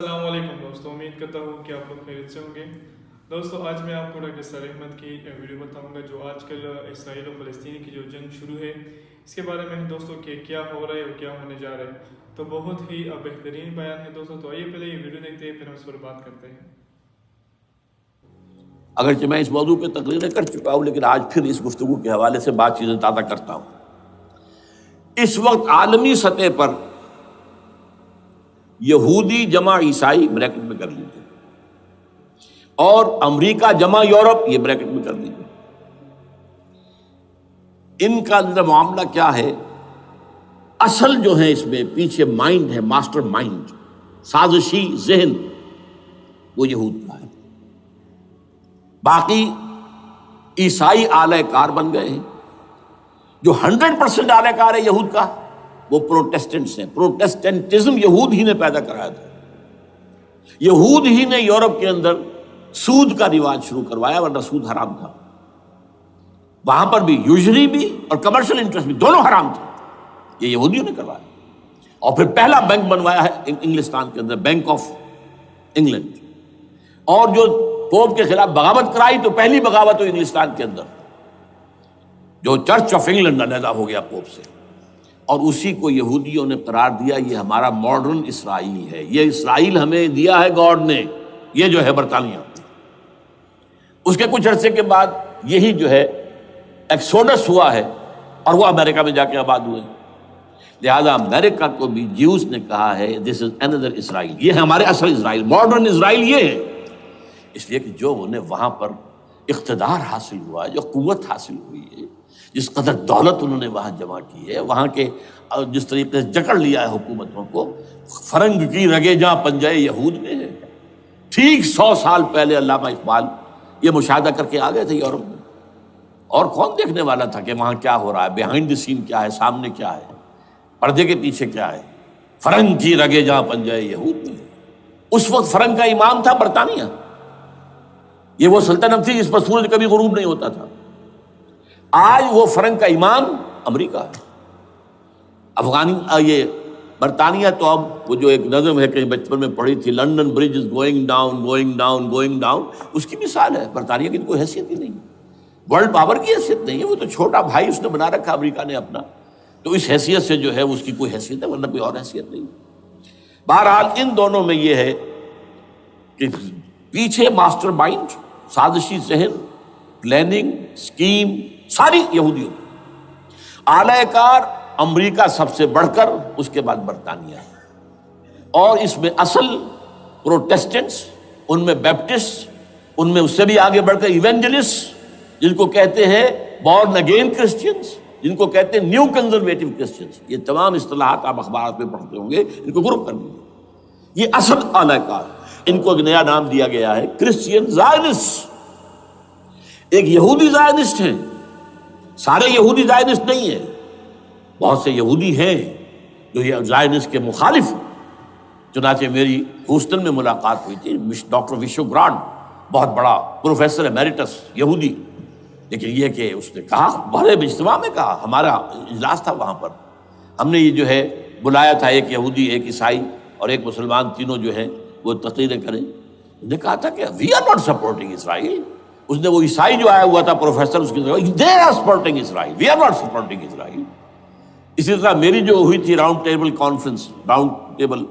السلام علیکم دوستوں، امید کرتا ہوں کہ آپ لوگ خیریت سے ہوں گے۔ دوستوں، آج میں آپ کو ڈاکٹر صالح احمد کی ویڈیو بتاؤں گا جو آج کل اسرائیل و فلسطین کی جو جنگ شروع ہے اس کے بارے میں دوستوں کہ کیا ہو رہا ہے اور کیا ہونے جا رہا ہے۔ تو بہت ہی بہترین بیان ہے دوستوں، تو آئیے پہلے یہ ویڈیو دیکھتے ہیں پھر ہم اس پر بات کرتے ہیں۔ اگرچہ میں اس موضوع پہ تقریریں کر چکا ہوں لیکن آج پھر اس گفتگو کے حوالے سے بات چیزیں تازہ کرتا ہوں۔ اس وقت عالمی سطح پر یہودی جمع عیسائی بریکٹ میں کر لیجیے اور امریکہ جمع یورپ یہ بریکٹ میں کر لیجیے، ان کا اندر معاملہ کیا ہے؟ اصل جو ہے اس میں پیچھے مائنڈ ہے، ماسٹر مائنڈ، سازشی ذہن، وہ یہود کا ہے۔ باقی عیسائی اعلی کار بن گئے ہیں۔ جو 100% اعلی کار ہے یہود کا وہ پروٹیسٹنٹس ہیں۔ پروٹیسٹنٹزم یہود ہی نے پیدا کرایا تھا، یہود ہی نے یورپ کے اندر سود کا رواج شروع کروایا، ورنہ سود حرام تھا وہاں پر بھی، یوزری بھی اور کمرشل انٹرسٹ بھی، دونوں حرام تھے، یہ یہودیوں نے کروایا۔ اور پھر پہلا بینک بنوایا ہے انگلستان کے اندر، بینک آف انگلینڈ، اور جو پوپ کے خلاف بغاوت کرائی تو پہلی بغاوت ہوئی انگلستان کے اندر، جو چرچ آف انگلینڈ علیحدہ ہو گیا پوپ سے، اور اسی کو یہودیوں نے قرار دیا یہ ہمارا ماڈرن اسرائیل ہے، یہ اسرائیل ہمیں دیا ہے گاڈ نے، یہ جو ہے برطانیہ۔ اس کے کچھ عرصے کے بعد یہی جو ہے ایکسوڈس ہوا ہے اور وہ امریکہ میں جا کے آباد ہوئے، لہذا امریکہ کو بھی جیوز نے کہا ہے دس از اندر اسرائیل، یہ ہے ہمارے اصل اسرائیل، ماڈرن اسرائیل یہ ہے۔ اس لیے کہ جو انہیں وہاں پر اقتدار حاصل ہوا ہے، جو قوت حاصل ہوئی ہے، جس قدر دولت انہوں نے وہاں جمع کی ہے، وہاں کے جس طریقے سے جکڑ لیا ہے حکومتوں کو، فرنگ کی رگے جہاں پنجے یہود میں ہے۔ ٹھیک 100 سال پہلے علامہ اقبال یہ مشاہدہ کر کے آ گئے تھے یورپ میں، اور کون دیکھنے والا تھا کہ وہاں کیا ہو رہا ہے، بیہائنڈ دی سین کیا ہے، سامنے کیا ہے، پردے کے پیچھے کیا ہے۔ فرنگ کی رگے جہاں پنجے یہود میں، اس وقت فرنگ کا امام تھا برطانیہ، یہ وہ سلطنت تھی جس پر سورج کبھی غروب نہیں ہوتا تھا۔ آج وہ فرنگ کا امام امریکہ ہے، یہ برطانیہ تو اب وہ جو ایک نظم ہے کہیں بچپن میں پڑھی تھی، London bridge is going down going down going down, اس کی مثال ہے۔ برطانیہ کی کوئی حیثیت ہی نہیں، ورلڈ پاور کی حیثیت نہیں ہے، وہ تو چھوٹا بھائی اس نے بنا رکھا امریکہ نے اپنا، تو اس حیثیت سے جو ہے اس کی کوئی حیثیت ہے، ورنہ کوئی اور حیثیت نہیں۔ بہرحال ان دونوں میں یہ ہے کہ پیچھے ماسٹر مائنڈ، سازشی ذہن، پلاننگ، اسکیم ساری یہودیوں کی، اعلی کار امریکہ سب سے بڑھ کر، اس کے بعد برطانیہ ہے، اور اس میں اصل پروٹیسٹنٹس، ان میں بیپٹسٹ، ان میں اس سے بھی آگے بڑھ کر ایونجلسٹ، جن کو کہتے ہیں بورن اگین کرسچنس، جن کو کہتے ہیں نیو کنزرویٹو کرسچنس، یہ تمام اصطلاحات آپ اخبارات میں پڑھتے ہوں گے، ان کو گروپ کر لیجیے۔ یہ اصل اعلی کار، ان کو ایک نیا نام دیا گیا ہے کرسچین زائنسٹ۔ ایک یہودی زائنسٹ ہیں، سارے یہودی زائنسٹ نہیں ہیں، بہت سے یہودی ہیں جو یہ زائنسٹ کے مخالف ہیں۔ چنانچہ میری ہیوسٹن میں ملاقات ہوئی تھی ڈاکٹر وشو گرانڈ، بہت بڑا پروفیسر ایمیریٹس یہودی، لیکن یہ کہ اس نے کہا، بڑے اجتماع میں کہا، ہمارا اجلاس تھا وہاں پر، ہم نے یہ جو ہے بلایا تھا، ایک یہودی، ایک عیسائی اور ایک مسلمان، تینوں جو ہے وہ تقریریں کریں۔ نے کہا تھا کہ وی آر ناٹ سپورٹنگ اسرائیل۔ اس نے وہ عیسائی جو آیا ہوا تھا پروفیسر، اس کی طرف they are supporting Israel, we are not supporting Israel. اسی طرح میری جو ہوئی تھی round table conference, round table,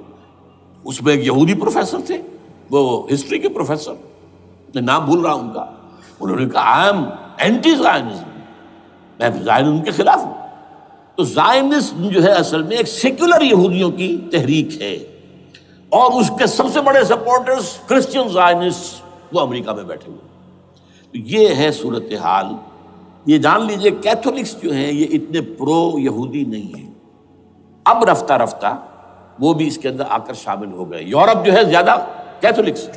اس میں ایک یہودی پروفیسر تھے، وہ ہسٹری کے پروفیسر، میں نام بھول رہا ہوں ان کا، انہوں نے کہا آئی ایم اینٹی زائنزم، میں زائنزم کے خلاف ہوں۔ تو زائنزم جو ہے اصل میں ایک سیکولر یہودیوں کی تحریک ہے، اور اس کے سب سے بڑے سپورٹرز کرسچین زائنسٹ وہ امریکہ میں بیٹھے ہوئے۔ تو یہ ہے صورتحال۔ یہ جان لیجئے کیتھولکس جو ہیں یہ اتنے پرو یہودی نہیں ہیں، اب رفتہ رفتہ وہ بھی اس کے اندر آ کر شامل ہو گئے۔ یورپ جو ہے زیادہ Catholics,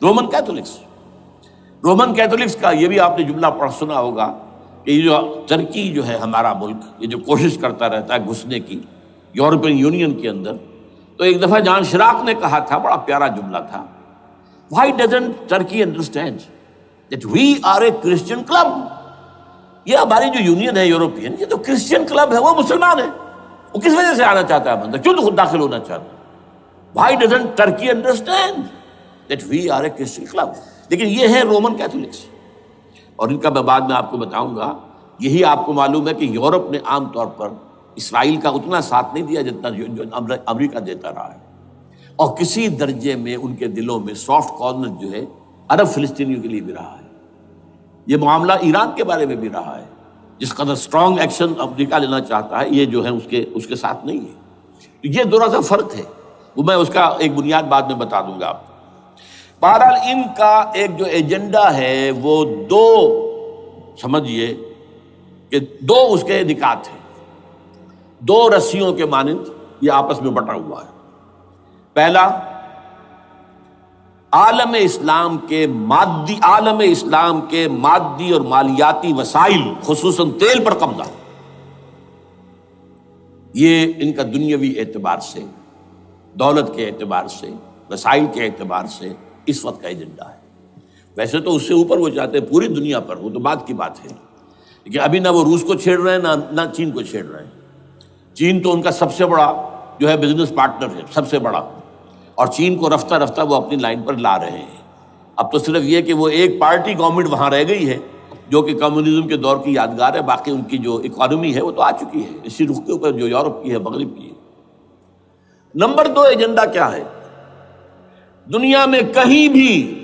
Roman Catholics, Roman Catholics کا یہ بھی آپ نے جملہ پڑھ سنا ہوگا کہ یہ جو ترکی جو ہے ہمارا ملک، یہ جو کوشش کرتا رہتا ہے گھسنے کی یورپین یونین کے اندر، تو ایک دفعہ جان شراق نے کہا تھا، بڑا پیارا جملہ تھا، why doesn't Turkey understand that we are a Christian club؟ یہ ہماری جو یونین ہے یورپین، یہ تو کرسچین کلب ہے، وہ مسلمان ہے، وہ کس وجہ سے آنا چاہتا ہے بندہ، کیوں تو خود داخل ہونا چاہتا ہے؟ Why doesn't Turkey understand that we are a Christian club? لیکن یہ ہے رومن کیتھولکس، اور ان کا میں بعد میں آپ کو بتاؤں گا. یہی آپ کو معلوم ہے کہ یورپ نے عام طور پر اسرائیل کا اتنا ساتھ نہیں دیا جتنا جو امریکہ دیتا رہا ہے، اور کسی درجے میں ان کے دلوں میں سافٹ کارنر جو ہے عرب فلسطینیوں کے لیے بھی رہا ہے. یہ معاملہ ایران کے بارے میں بھی رہا ہے، جس قدر اسٹرانگ ایکشن امریکہ لینا چاہتا ہے یہ جو ہے اس کے ساتھ نہیں ہے. تو یہ تھوڑا سا فرق ہے، وہ میں اس کا ایک بنیاد بعد میں بتا دوں گا آپ کو. بہرحال ان کا ایک جو ایجنڈا ہے وہ دو سمجھیے کہ دو اس کے نکات ہیں، دو رسیوں کے مانند یہ آپس میں بٹا ہوا ہے. پہلا، عالم اسلام کے مادی اور مالیاتی وسائل خصوصاً تیل پر قبضہ. یہ ان کا دنیاوی اعتبار سے، دولت کے اعتبار سے، وسائل کے اعتبار سے اس وقت کا ایجنڈا ہے. ویسے تو اس سے اوپر وہ چاہتے ہیں پوری دنیا پر، وہ تو بات کی بات ہے، لیکن ابھی نہ وہ روس کو چھیڑ رہے ہیں نہ چین کو چھیڑ رہے ہیں. چین تو ان کا سب سے بڑا جو ہے بزنس پارٹنر ہے، سب سے بڑا، اور چین کو رفتہ رفتہ وہ اپنی لائن پر لا رہے ہیں. اب تو صرف یہ کہ وہ ایک پارٹی گورنمنٹ وہاں رہ گئی ہے جو کہ کمیونزم کے دور کی یادگار ہے، باقی ان کی جو اکانومی ہے وہ تو آ چکی ہے اسی رخ کے اوپر جو یورپ کی ہے، مغرب کی ہے. نمبر دو ایجنڈا کیا ہے؟ دنیا میں کہیں بھی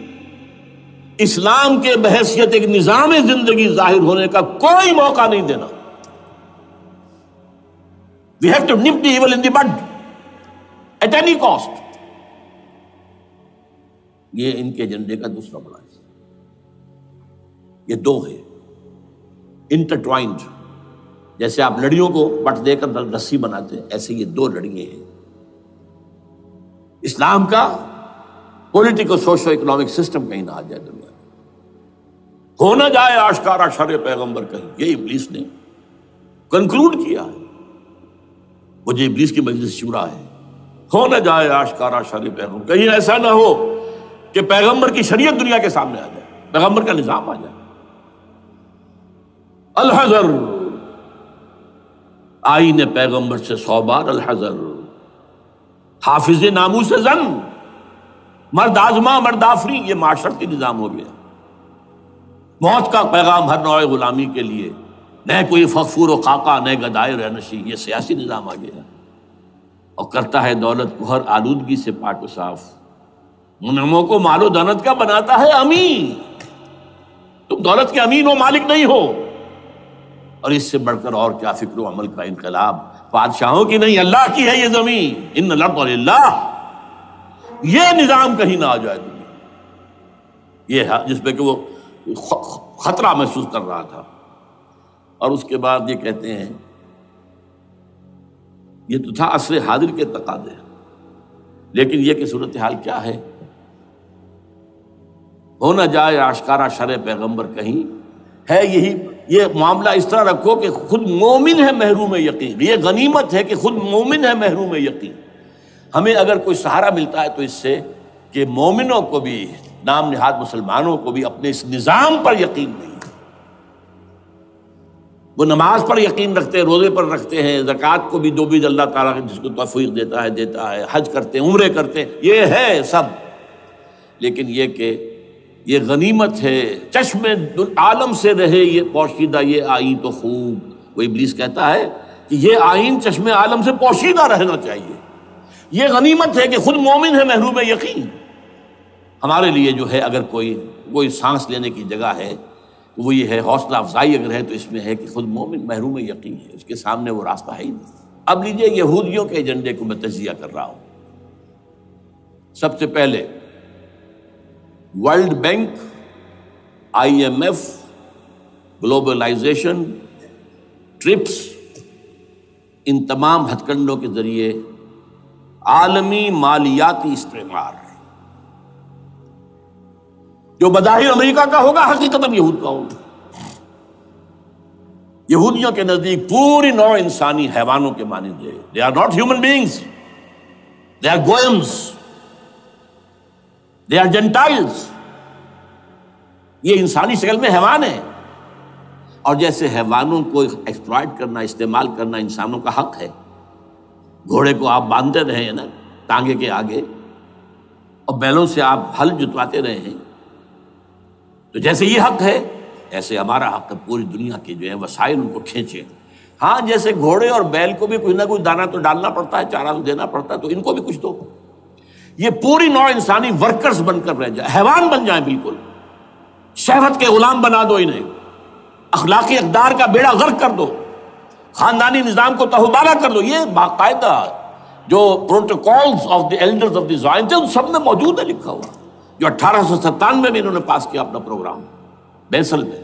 اسلام کے بحیثیت ایک نظام زندگی ظاہر ہونے کا کوئی موقع نہیں دینا. We have to nip the evil in the bud at any cost. یہ ان کے ایجنڈے کا دوسرا بڑا حصہ. یہ دو ہے انٹرٹوائنڈ، جیسے آپ لڑیوں کو بٹ دے کر رسی بناتے ہیں، ایسے یہ دو لڑیے ہیں. اسلام کا پولیٹیکل سوشو اکنامک سسٹم کہیں نہ آ جائے دنیا میں، ہو نہ جائے آشکارا شر پیغمبر کہیں. یہ ابلیس نے کنکلوڈ کیا ہے، وہ جو ابلیس کی مجلس شورا ہے، ہو نہ جائے آشکارا شر پیغمبر، کہیں ایسا نہ ہو کہ پیغمبر کی شریعت دنیا کے سامنے آ جائے، پیغمبر کا نظام آ جائے. الحذر، آئین پیغمبر سے 100 بار الحذر. حافظ ناموس زن، مرد آزما مرد آفری، یہ معاشرتی نظام ہو گیا. موت کا پیغام ہر نوع غلامی کے لیے، نہ کوئی فخفور و خاکہ، نہ گدائے رہنشی، یہ سیاسی نظام آ گیا. اور کرتا ہے دولت کو ہر آلودگی سے پاک و صاف، منعموں کو مال و دولت کا بناتا ہے امین. تم دولت کے امین و مالک نہیں ہو. اور اس سے بڑھ کر اور کیا فکر و عمل کا انقلاب، بادشاہوں کی نہیں اللہ کی ہے یہ زمین، ان الارض للہ. یہ نظام کہیں نہ آ جائے دنیا، یہ ہے جس پہ کہ وہ خطرہ محسوس کر رہا تھا. اور اس کے بعد یہ کہتے ہیں، یہ تو تھا عصر حاضر کے تقاضے، لیکن یہ کہ صورتحال کیا ہے؟ ہو نہ جائے آشکارا شر پیغمبر کہیں ہے. یہی یہ معاملہ اس طرح رکھو کہ خود مومن ہے محروم یقین. یہ غنیمت ہے کہ خود مومن ہے محروم یقین. ہمیں اگر کوئی سہارا ملتا ہے تو اس سے کہ مومنوں کو بھی، نام نہاد مسلمانوں کو بھی اپنے اس نظام پر یقین نہیں. وہ نماز پر یقین رکھتے ہیں، روزے پر رکھتے ہیں، زکوٰۃ کو بھی جو بھی اللہ تعالیٰ جس کو توفیق دیتا ہے، حج کرتے ہیں، عمرے کرتے ہیں، یہ ہے سب. لیکن یہ کہ یہ غنیمت ہے، چشم عالم سے رہے یہ پوشیدہ یہ آئین تو خوب. وہ ابلیس کہتا ہے کہ یہ آئین چشم عالم سے پوشیدہ رہنا چاہیے. یہ غنیمت ہے کہ خود مومن ہے محروم یقین. ہمارے لیے جو ہے اگر کوئی سانس لینے کی جگہ ہے تو وہ یہ ہے، حوصلہ افزائی اگر ہے تو اس میں ہے کہ خود مومن محروم یقین ہے، اس کے سامنے وہ راستہ ہے ہی نہیں. اب لیجئے یہودیوں کے ایجنڈے کو میں تجزیہ کر رہا ہوں. سب سے پہلے world bank, IMF، globalisation, TRIPS, ان تمام ہتھ کنڈوں کے ذریعے عالمی مالیاتی استعمار جو بظاہر امریکہ کا ہوگا حقیقتاً یہود کا ہوگا. یہودیوں کے نزدیک پوری نوع انسانی حیوانوں کے مانند ہے. They are not human beings. They are goyams. They are Gentiles. یہ انسانی شکل میں حیوان ہیں، اور جیسے حیوانوں کو ایکسپلائٹ کرنا، استعمال کرنا انسانوں کا حق ہے. گھوڑے کو آپ باندھتے رہے ہیں نا، ٹانگے کے آگے اور بیلوں سے آپ ہل جتواتے رہے ہیں، تو جیسے یہ حق ہے ایسے ہمارا حق ہے پوری دنیا کے جو ہے وسائل ان کو کھینچے. ہاں جیسے گھوڑے اور بیل کو بھی کچھ نہ کچھ دانہ تو ڈالنا پڑتا ہے، چارہ تو دینا پڑتا ہے، تو ان کو بھی کچھ دو. یہ پوری نوع انسانی ورکرز بن کر رہ جائے، حیوان بن جائیں، بالکل شہوت کے غلام بنا دو انہیں، اخلاقی اقدار کا بیڑا غرق کر دو، خاندانی نظام کو تہوبالا کر دو. یہ باقاعدہ جو protocols of the elders of the Zion تھے ان سب میں موجود ہے لکھا ہوا، جو 1897 میں انہوں نے پاس کیا اپنا پروگرام بیسل میں،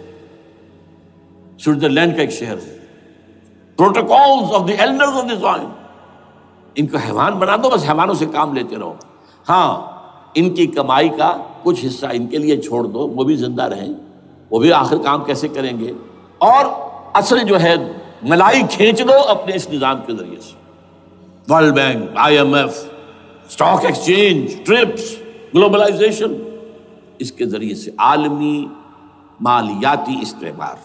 سوئٹزرلینڈ کا ایک شہر ہے. Protocols of the elders of the Zion. ان کو حیوان بنا دو، بس حیوانوں سے کام لیتے رہو. ہاں ان کی کمائی کا کچھ حصہ ان کے لیے چھوڑ دو، وہ بھی زندہ رہیں، وہ بھی آخر کام کیسے کریں گے، اور اصل جو ہے ملائی کھینچ دو اپنے اس نظام کے ذریعے سے. World bank, IMF، stock exchange, TRIPS, globalisation, اس کے ذریعے سے عالمی مالیاتی استعمار.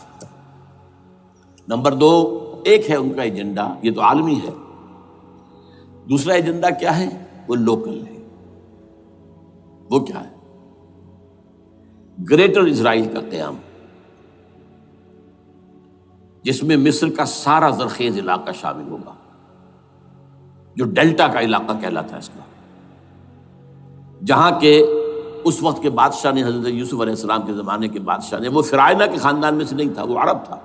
نمبر 2، ایک ہے ان کا ایجنڈا، یہ تو عالمی ہے. دوسرا ایجنڈا کیا ہے؟ وہ لوکل ہے. وہ کیا ہے؟ گریٹر اسرائیل کا قیام، جس میں مصر کا سارا زرخیز علاقہ شامل ہوگا، جو ڈیلٹا کا علاقہ کہلاتا ہے اس کا، جہاں کے اس وقت کے بادشاہ نے، حضرت یوسف علیہ السلام کے زمانے کے بادشاہ نے، وہ فرعونہ کے خاندان میں سے نہیں تھا، وہ عرب تھا.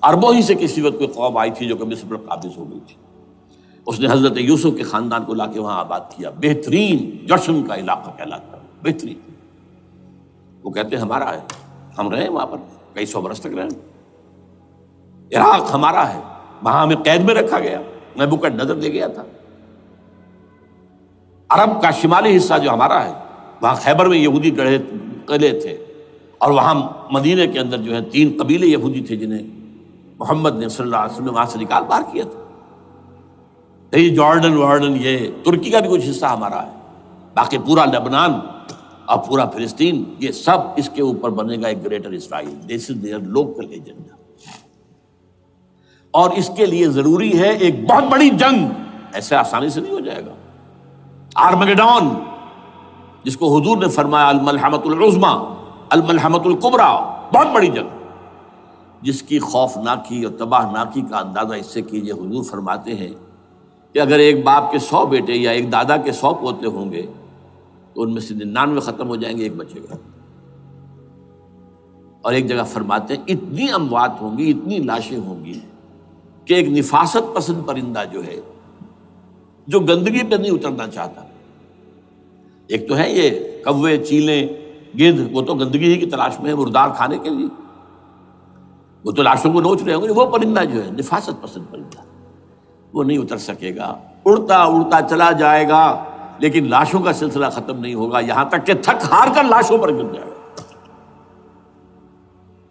عربوں ہی سے کسی وقت کوئی قوم آئی تھی جو کہ مصر پر قابض ہو گئی تھی. اس نے حضرت یوسف کے خاندان کو لا کے وہاں آباد کیا. بہترین جشن کا علاقہ کہلاتا ہے، بہترین. وہ کہتے ہیں ہمارا ہے، ہم رہے وہاں پر کئی 100 برس تک رہے. عراق ہمارا ہے، وہاں ہمیں قید میں رکھا گیا، نبوکدنضر لے گیا تھا. عرب کا شمالی حصہ جو ہمارا ہے، وہاں خیبر میں یہودی قلعے تھے، اور وہاں مدینے کے اندر جو ہے 3 قبیلے یہودی تھے جنہیں محمد نے صلی اللہ علیہ وسلم وہاں سے نکال باہر کیا تھا. یہ جارڈن یہ ترکی کا بھی کچھ حصہ ہمارا ہے. باقی پورا لبنان اور پورا فلسطین، یہ سب اس کے اوپر بنے گا ایک greater Israel. This is there local agenda. اور اس کے لیے ضروری ہے ایک بہت بڑی جنگ. ایسے آسانی سے نہیں ہو جائے گا. آرمگیڈون، جس کو حضور نے فرمایا الملحمۃ العظمی، الملحمۃ الکبریٰ، بہت بڑی جنگ، جس کی خوفناکی اور تباہ ناکی کا اندازہ اس سے کیجیے. حضور فرماتے ہیں کہ اگر ایک باپ کے 100 بیٹے یا ایک دادا کے 100 پوتے ہوں گے تو ان میں سے 99 ختم ہو جائیں گے، ایک بچے گا. اور ایک جگہ فرماتے ہیں اتنی اموات ہوں گی، اتنی لاشیں ہوں گی کہ ایک نفاست پسند پرندہ جو ہے، جو گندگی پہ نہیں اترنا چاہتا. ایک تو ہے یہ کوے، چیلیں، گدھ، وہ تو گندگی ہی کی تلاش میں ہے مردار کھانے کے لیے، وہ تو لاشوں کو نوچ رہے ہوں گے. وہ پرندہ جو ہے نفاست پسند پرندہ، وہ نہیں اتر سکے گا، اڑتا اڑتا چلا جائے گا، لیکن لاشوں کا سلسلہ ختم نہیں ہوگا، یہاں تک کہ تھک ہار کر لاشوں پر گر جائے گا.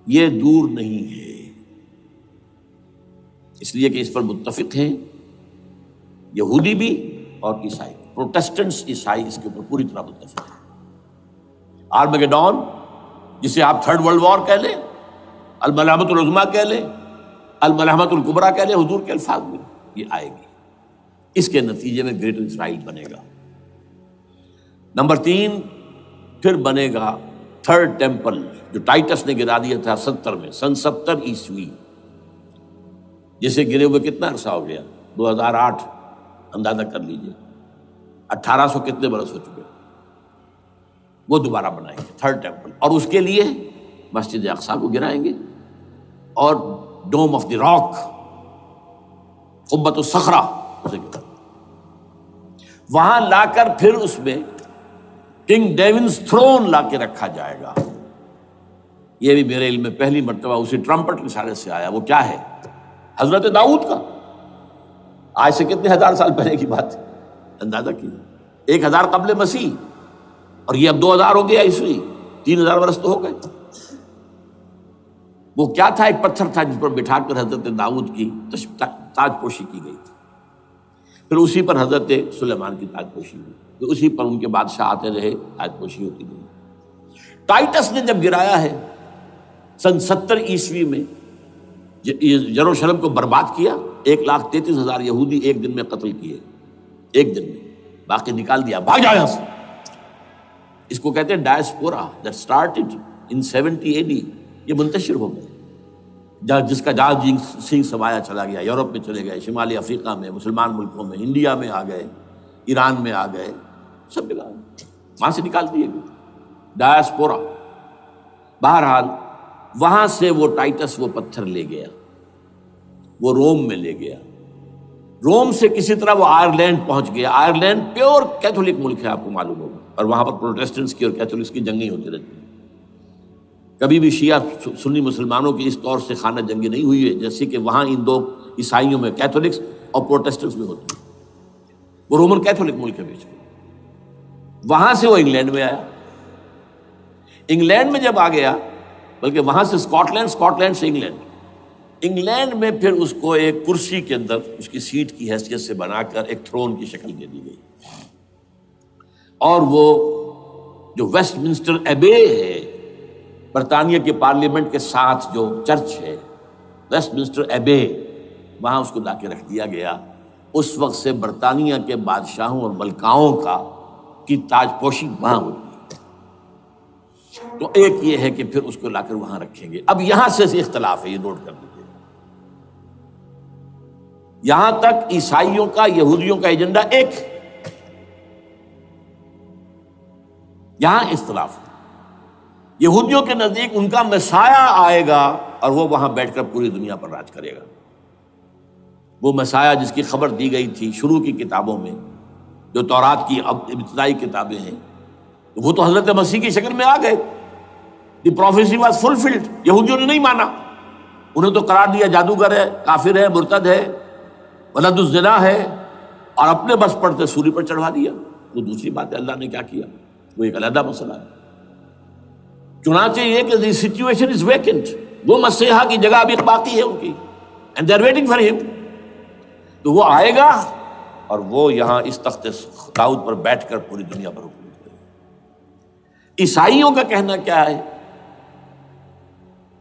یہ دور نہیں ہے، اس لیے کہ اس پر متفق ہیں یہودی بھی اور عیسائی. پروٹسٹنٹس، عیسائی اس کے اوپر پوری طرح متفق ہیں. آرمگیڈون، جسے آپ 3rd ورلڈ وار کہہ لیں، الملحمۃ العظمیٰ کہہ لیں، الملحمۃ الکبریٰ کہہ لیں، حضور کے الفاظ میں یہ آئے گی. اس کے نتیجے میں گریٹر اسرائیل بنے گا. نمبر 3، پھر بنے گا 3rd ٹیمپل، جو ٹائٹس نے گرا دیا تھا 70 میں، سن 70 عیسوی، جسے گرے ہوئے کتنا عرصہ ہو گیا؟ 2008. اندازہ کر لیجئے 1800 کتنے برس ہو چکے. وہ دوبارہ بنائیں گے 3rd ٹیمپل، اور اس کے لیے مسجد اقصیٰ کو گرائیں گے، اور ڈوم آف دی راک، قبۃ الصخرہ، وہاں لا کر پھر اس میں کنگ ڈیونز تھرون لا کے رکھا جائے گا. یہ بھی میرے علم میں پہلی مرتبہ اسی ٹرمپٹ کے اشارے سے آیا. وہ کیا ہے؟ حضرت داؤد کا. آج سے کتنے 1000 سال پہلے کی بات ہے، اندازہ کیجیے. 1000 قبل مسیح، اور یہ اب 2000 ہو گیا عیسوی، 3000 برس تو ہو گئے. وہ کیا تھا؟ ایک پتھر تھا جس پر بٹھا کر حضرت داؤد کی تاج پوشی کی گئی تھی. پھر اسی پر حضرت سلیمان کی تاج پوشی ہوئی، پھر اسی پر ان کے بادشاہ آتے رہے، تاج پوشی ہوتی گئی. ٹائٹس نے جب گرایا ہے سن 70 عیسوی میں، یروشلم کو برباد کیا، 1,33,000 یہودی ایک دن میں قتل کیے، ایک دن میں. باقی نکال دیا، بھاگ جاؤ یہاں سے۔ اس کو کہتے ہیں diaspora, that started in 70 AD، یہ منتشر ہو گئے، جس کا جہاز سنگھ سمایا چلا گیا، یورپ میں چلے گئے، شمالی افریقہ میں، مسلمان ملکوں میں، انڈیا میں آ گئے، ایران میں آ گئے، سب جگہ وہاں سے نکال دیے گئے، ڈائسپورا۔ بہرحال وہاں سے وہ ٹائٹس وہ پتھر لے گیا، وہ روم میں لے گیا، روم سے کسی طرح وہ آئرلینڈ پہنچ گیا۔ آئرلینڈ پیور کیتھولک ملک ہے، آپ کو معلوم ہوگا، اور وہاں پر پروٹیسٹنٹس کی اور کیتھولکس کی جنگیں ہوتی رہتی ہیں۔ کبھی بھی شیعہ سنی مسلمانوں کی اس طور سے خانہ جنگی نہیں ہوئی ہے جیسے کہ وہاں ان دو عیسائیوں میں، کیتھولکس اور پروٹیسٹنٹس میں ہوتی ہے۔ وہ رومن کیتھولک ملک ہے بیچ میں۔ وہاں سے وہ انگلینڈ میں آیا، انگلینڈ میں جب آ گیا، بلکہ وہاں سے اسکاٹ لینڈ سے انگلینڈ میں پھر اس کو ایک کرسی کے اندر اس کی سیٹ کی حیثیت سے بنا کر ایک تھرون کی شکل دے دی گئی، اور وہ جو ویسٹ منسٹر ایبے ہے، برطانیہ کے پارلیمنٹ کے ساتھ جو چرچ ہے، ویسٹ منسٹر ایبے، وہاں اس کو لا کے رکھ دیا گیا۔ اس وقت سے برطانیہ کے بادشاہوں اور ملکاؤں کی تاج پوشی وہاں ہوتی ہے۔ تو ایک یہ ہے کہ پھر اس کو لا کر وہاں رکھیں گے۔ اب یہاں سے اختلاف ہے، یہ نوٹ کر لیجیے۔ یہاں تک عیسائیوں کا، یہودیوں کا ایجنڈا ایک، یہاں اختلاف ہے۔ یہودیوں کے نزدیک ان کا مسیح آئے گا اور وہ وہاں بیٹھ کر پوری دنیا پر راج کرے گا۔ وہ مسیح جس کی خبر دی گئی تھی شروع کی کتابوں میں، جو تورات کی ابتدائی کتابیں ہیں، وہ تو حضرت مسیح کی شکل میں آ گئے۔ دی پروفیسی واز فلفلڈ۔ یہودیوں نے نہیں مانا، انہیں تو قرار دیا جادوگر ہے، کافر ہے، مرتد ہے، ولد الزنا ہے، اور اپنے بس پڑتے سولی پر چڑھوا دیا۔ وہ دوسری بات ہے، اللہ نے کیا کیا وہ ایک علیحدہ مسئلہ ہے۔ چنانچہ یہ کہ دی سچویشن از ویکنٹ، وہ مسیحا کی جگہ ابھی باقی ہے ان کی، and they are waiting for ہم۔ تو وہ آئے گا اور وہ یہاں اس تخت داؤد پر بیٹھ کر پوری دنیا پر حکومت کرے گا۔ عیسائیوں کا کہنا کیا ہے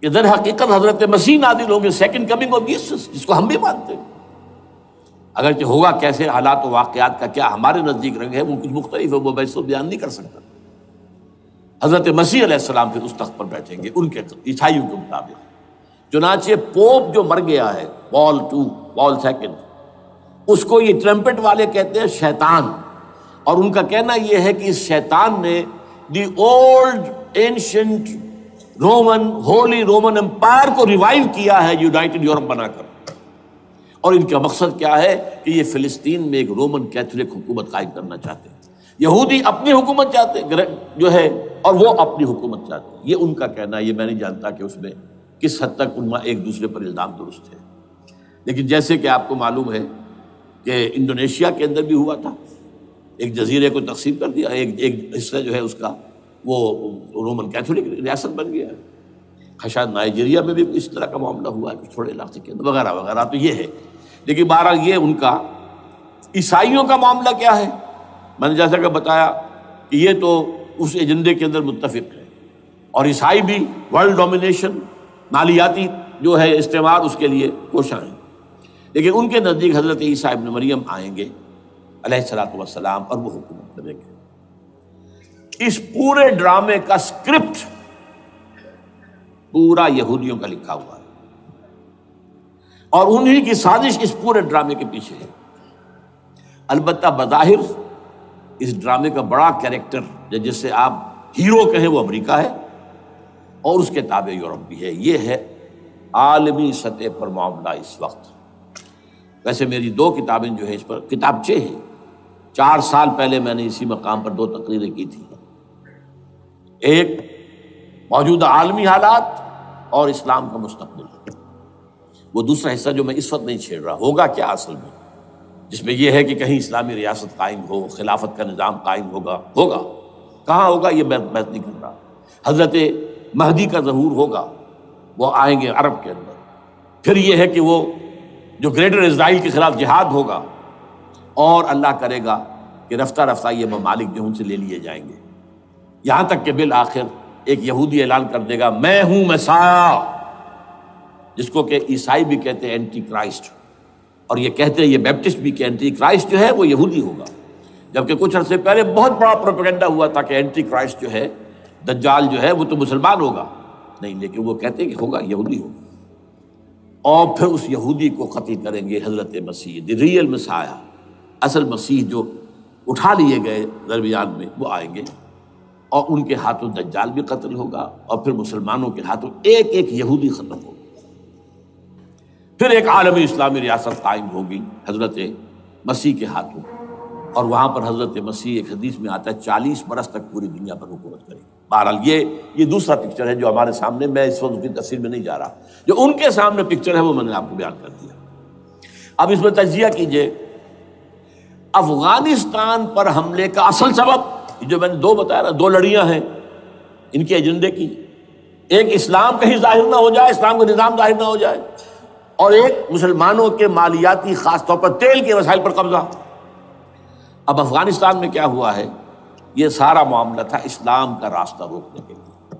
کہ در حقیقت حضرت مسیح نازل ہوں گے، سیکنڈ کمنگ آف جیسس، جس کو ہم بھی مانتے ہیں۔ اگرچہ ہوگا کیسے، حالات و واقعات کا کیا ہمارے نزدیک رنگ ہے، وہ کچھ مختلف ہے، وہ میں اس کو بیان نہیں کر سکتا۔ حضرت مسیح علیہ السلام پھر اس تخت پر بیٹھیں گے ان کے عیسائیوں کے مطابق۔ چنانچہ پوپ جو مر گیا ہے، پال سیکنڈ، اس کو یہ ٹرمپٹ والے کہتے ہیں شیطان، اور ان کا کہنا یہ ہے کہ اس شیطان نے the old ancient Roman holy Roman empire کو ریوائیو کیا ہے، یونائٹڈ یورپ بنا کر۔ اور ان کا مقصد کیا ہے کہ یہ فلسطین میں ایک رومن کیتھولک حکومت قائم کرنا چاہتے ہیں۔ یہودی اپنی حکومت چاہتے ہیں جو ہے، اور وہ اپنی حکومت چاہتے ہیں۔ یہ ان کا کہنا ہے، یہ میں نہیں جانتا کہ اس میں کس حد تک ان ایک دوسرے پر الزام درست ہے۔ لیکن جیسے کہ آپ کو معلوم ہے کہ انڈونیشیا کے اندر بھی ہوا تھا، ایک جزیرے کو تقسیم کر دیا، ایک حصہ جو ہے اس کا وہ رومن کیتھولک ریاست بن گیا ہے۔ شاید نائجیریا میں بھی اس طرح کا معاملہ ہوا ہے، کچھ تھوڑے علاقے کے اندر، وغیرہ وغیرہ۔ تو یہ ہے، لیکن بہرحال یہ ان کا۔ عیسائیوں کا معاملہ کیا ہے؟ میں نے جیسا کہ بتایا کہ یہ تو اس ایجنڈے کے اندر متفق ہے، اور عیسائی بھی ورلڈ ڈومینیشن، مالیاتی جو ہے استعمار، اس کے لیے کوشاں ہیں۔ لیکن ان کے نزدیک حضرت عیسیٰ ابن مریم آئیں گے علیہ الصلوۃ والسلام، اور وہ حکومت کریں گے۔ اس پورے ڈرامے کا اسکرپٹ پورا یہودیوں کا لکھا ہوا ہے، اور انہی کی سازش اس پورے ڈرامے کے پیچھے ہے۔ البتہ بظاہر اس ڈرامے کا بڑا کیریکٹر جس سے آپ ہیرو کہیں وہ امریکہ ہے، اور اس کے تابع یورپ بھی ہے۔ یہ ہے عالمی سطح پر معاملہ اس وقت۔ ویسے میری 2 کتابیں جو ہے اس پر کتابچے ہیں، 4 سال پہلے میں نے اسی مقام پر 2 تقریریں کی تھی۔ ایک موجودہ عالمی حالات اور اسلام کا مستقبل، وہ دوسرا حصہ جو میں اس وقت نہیں چھیڑ رہا، ہوگا کیا اصل میں، جس میں یہ ہے کہ کہیں اسلامی ریاست قائم ہو، خلافت کا نظام قائم ہوگا کہاں ہوگا یہ میں بحث نہیں کر رہا۔ حضرت مہدی کا ظہور ہوگا، وہ آئیں گے عرب کے اندر۔ پھر یہ ہے کہ وہ جو گریٹر اسرائیل کے خلاف جہاد ہوگا، اور اللہ کرے گا کہ رفتہ رفتہ یہ ممالک جو ان سے لے لیے جائیں گے، یہاں تک کہ بالآخر ایک یہودی اعلان کر دے گا میں ہوں مسیح، جس کو کہ عیسائی بھی کہتے ہیں اینٹی کرائسٹ، اور یہ کہتے ہیں یہ بیپٹسٹ بھی کہ اینٹی کرائسٹ جو ہے وہ یہودی ہوگا۔ جبکہ کچھ عرصے پہلے بہت بڑا پروپیگنڈا ہوا تھا کہ اینٹی کرائسٹ جو ہے، دجال جو ہے وہ تو مسلمان ہوگا، نہیں، لیکن وہ کہتے ہیں کہ ہوگا یہودی ہوگا، اور پھر اس یہودی کو قتل کریں گے حضرت مسیح، دی ریئل مسیح، اصل مسیح جو اٹھا لیے گئے درمیان میں، وہ آئیں گے اور ان کے ہاتھوں دجال بھی قتل ہوگا اور پھر مسلمانوں کے ہاتھوں ایک ایک یہودی ختم ہوگا، پھر ایک عالمی اسلامی ریاست قائم ہوگی حضرت مسیح کے ہاتھوں، اور وہاں پر حضرت مسیح، ایک حدیث میں آتا ہے 40 برس تک پوری دنیا پر حکومت کرے گی۔ بہرحال یہ دوسرا پکچر ہے جو ہمارے سامنے، میں اس وقت کی تفصیل میں نہیں جا رہا، جو ان کے سامنے پکچر ہے وہ میں نے آپ کو بیان کر دیا۔ اب اس میں تجزیہ کیجئے افغانستان پر حملے کا اصل سبب، جو میں نے دو بتایا نا، دو لڑیاں ہیں ان کے ایجنڈے کی، ایک اسلام کہیں ظاہر نہ ہو جائے، اسلام کا نظام ظاہر نہ ہو جائے، اور ایک مسلمانوں کے مالیاتی، خاص طور پر تیل کے وسائل پر قبضہ۔ اب افغانستان میں کیا ہوا ہے، یہ سارا معاملہ تھا اسلام کا راستہ روکنے کے لیے،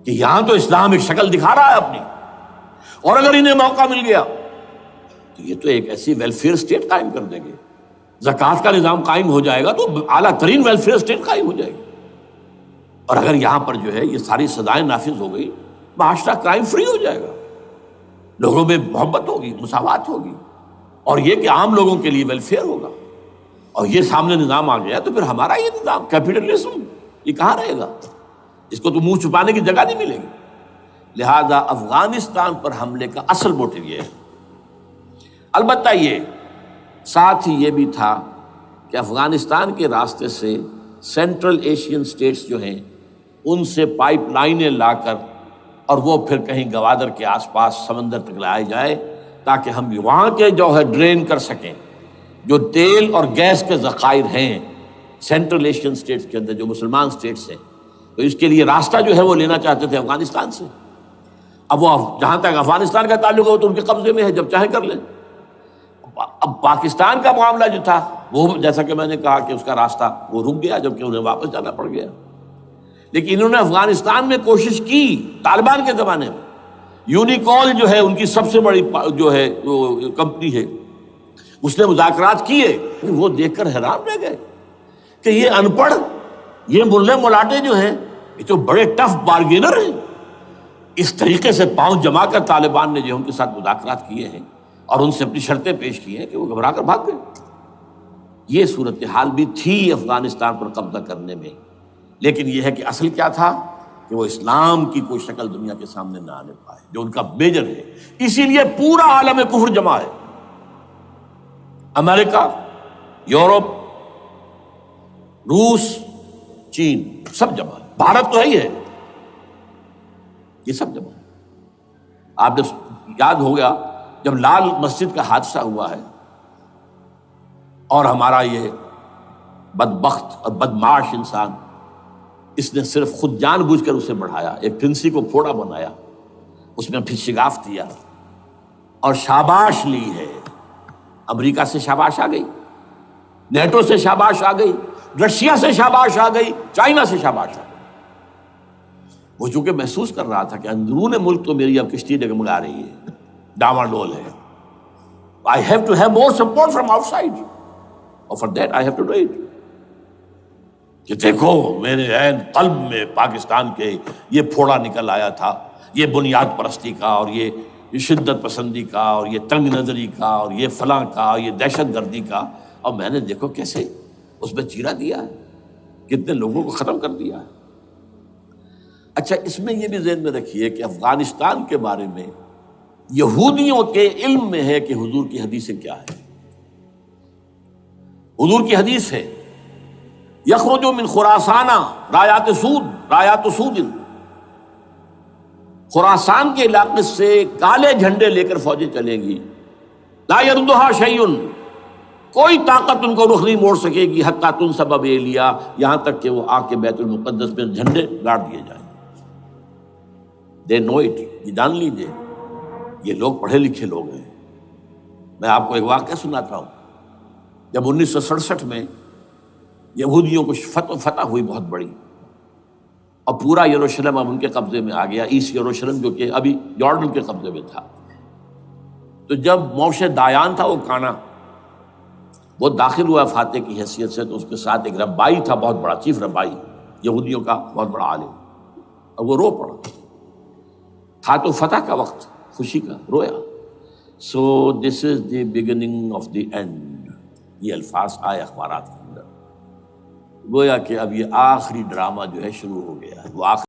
کہ یہاں تو اسلام ایک شکل دکھا رہا ہے اپنی، اور اگر انہیں موقع مل گیا تو یہ تو ایک ایسی ویلفیئر اسٹیٹ قائم کر دیں گے، زکوٰۃ کا نظام قائم ہو جائے گا تو اعلیٰ ترین ویلفیئر اسٹیٹ قائم ہو جائے گی، اور اگر یہاں پر جو ہے یہ ساری سزائیں نافذ ہو گئی، معاشرہ کرائم فری ہو جائے گا، لوگوں میں محبت ہوگی، مساوات ہوگی، اور یہ کہ عام لوگوں کے لیے ویلفیئر ہوگا، اور یہ سامنے نظام آ گیا تو پھر ہمارا یہ نظام کیپٹلزم یہ کہاں رہے گا، اس کو تو منہ چھپانے کی جگہ نہیں ملے گی۔ لہذا افغانستان پر حملے کا اصل موٹو یہ ہے۔ البتہ یہ ساتھ ہی یہ بھی تھا کہ افغانستان کے راستے سے سینٹرل ایشین سٹیٹس جو ہیں ان سے پائپ لائنیں لا کر اور وہ پھر کہیں گوادر کے آس پاس سمندر تک لائے جائے، تاکہ ہم وہاں کے جو ہے ڈرین کر سکیں جو تیل اور گیس کے ذخائر ہیں سینٹرل ایشین سٹیٹس کے اندر، جو مسلمان سٹیٹس ہیں، تو اس کے لیے راستہ جو ہے وہ لینا چاہتے تھے افغانستان سے۔ اب وہ جہاں تک افغانستان کا تعلق ہے تو ان کے قبضے میں ہے، جب چاہیں کر لیں۔ اب پاکستان کا معاملہ جو تھا وہ، جیسا کہ میں نے کہا کہ اس کا راستہ وہ رک گیا، جبکہ انہیں واپس جانا پڑ گیا، لیکن انہوں نے افغانستان میں کوشش کی طالبان کے زمانے میں۔ یونیکول جو ہے ان کی سب سے بڑی جو ہے کمپنی ہے، اس نے مذاکرات کیے، وہ دیکھ کر حیران رہ گئے کہ یہ ان پڑھ، یہ ملے ملاٹے جو ہیں یہ تو بڑے ٹف بارگینر ہیں۔ اس طریقے سے پاؤں جما کر طالبان نے جو ان کے ساتھ مذاکرات کیے ہیں اور ان سے اپنی شرطیں پیش کی ہیں کہ وہ گھبرا کر بھاگ گئے۔ یہ صورتحال بھی تھی افغانستان پر قبضہ کرنے میں، لیکن یہ ہے کہ اصل کیا تھا کہ وہ اسلام کی کوئی شکل دنیا کے سامنے نہ آنے پائے، جو ان کا میجر ہے۔ اسی لیے پورا عالم کفر جمع ہے، امریکہ، یورپ، روس، چین، سب جمع ہے، بھارت تو ہے ہی ہے، یہ سب جمع ہے۔ آپ نے یاد ہو گیا جب لال مسجد کا حادثہ ہوا ہے اور ہمارا یہ بدبخت اور بدمعاش انسان، اس نے صرف خود جان بوجھ کر اسے بڑھایا، ایک پھنسی کو پھوڑا بنایا، اس میں پھر شگاف دیا اور شاباش لی ہے۔ امریکہ سے شاباش آ گئی، نیٹو سے شاباش آ گئی، رشیا سے شاباش آ گئی، چائنا سے شاباش آ گئی۔ وہ چونکہ محسوس کر رہا تھا کہ اندرون ملک تو میری اب کشتی ڈگمگا رہی ہے، ڈاواڈول ہے، I have to have more support from outside, اور for that I have to do it۔ کہ دیکھو میرے عین قلب میں پاکستان کے یہ پھوڑا نکل آیا تھا، یہ بنیاد پرستی کا اور یہ شدت پسندی کا اور یہ تنگ نظری کا اور یہ فلاں کا، یہ دہشت گردی کا، اور میں نے دیکھو کیسے اس میں چیرا دیا ہے، کتنے لوگوں کو ختم کر دیا ہے۔ اچھا، اس میں یہ بھی ذہن میں رکھیے کہ افغانستان کے بارے میں یہودیوں کے علم میں ہے کہ حضور کی حدیثیں کیا ہے۔ حضور کی حدیث ہے یخرج من خراسان رایات سود، خراسان کے علاقے سے کالے جھنڈے لے کر فوجیں چلیں گی، لا یردھا شیء، کوئی طاقت ان کو رخ نہیں موڑ سکے گی، حتی تنصب ایلیا، یہاں تک کہ وہ آ کے بیت المقدس میں جھنڈے گاڑ دیے جائیں۔ دے نو اٹ، یہ جان لیجیے، یہ لوگ پڑھے لکھے لوگ ہیں۔ میں آپ کو ایک واقعہ سناتا ہوں۔ جب 1967 میں یہودیوں کو فتح ہوئی بہت بڑی، اور پورا یروشلم اب ان کے قبضے میں آ گیا، ایسٹ یروشلم جو کہ ابھی جارڈن کے قبضے میں تھا، تو جب موشے دایان تھا وہ کانا، وہ داخل ہوا فاتح کی حیثیت سے، تو اس کے ساتھ ایک ربائی تھا بہت بڑا، چیف ربائی، یہودیوں کا بہت بڑا عالم، اور وہ رو پڑا، تھا تو فتح کا وقت، خوشی کا، رویا۔ So this is the beginning of the end, یہ الفاظ آئے اخبارات کے اندر، گویا کہ اب یہ آخری ڈرامہ جو ہے شروع ہو گیا ہے، وہ آخری